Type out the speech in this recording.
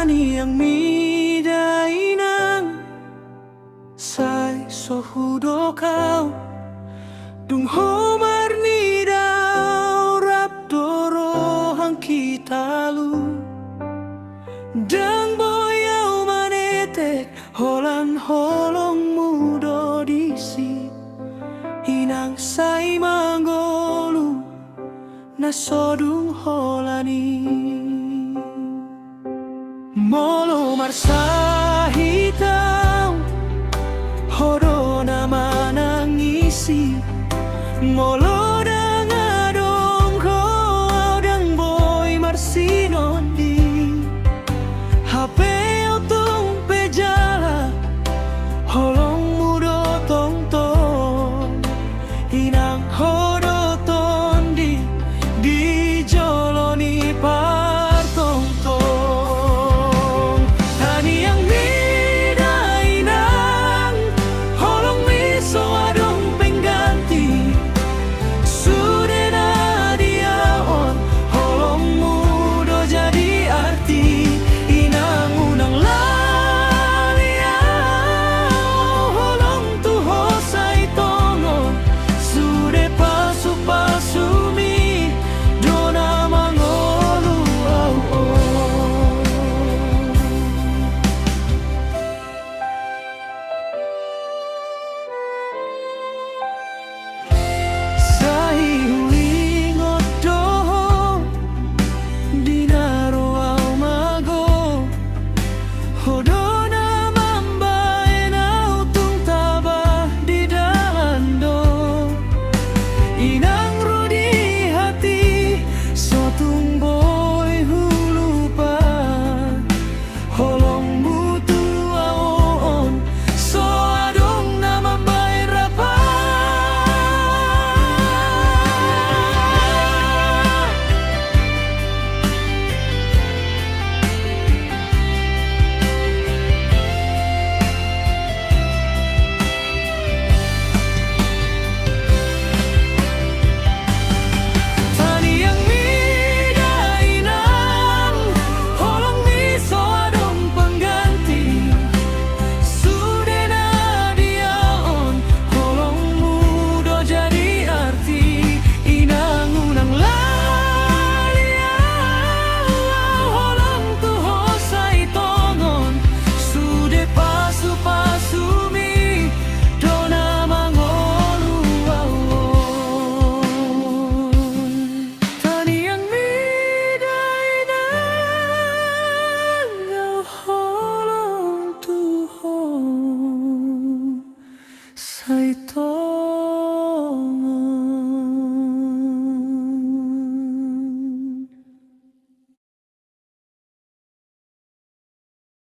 yang midai nang sai so hudo kau dung homar ni dau rap doro hang kita lu dang boyau manetek holan holong mudo disi inang sai manggolu na sodung holani molo marsa hitam hodo nama nangisi molo dangadong ko dang boy marsinondi HP utong pejala holong mudo tong tong inang hodo tondi di joloni partong tong tani yang midai nang holong miso adong pengganti sudah na diaon holong mudo jadi arti inang unang laliau holong tuho sai tongo sudah pasu pasumi dona mangolu sai hulingot doho dinaro au mago hodona mambae na utung tabah di dalando inang rudi hati sotung bo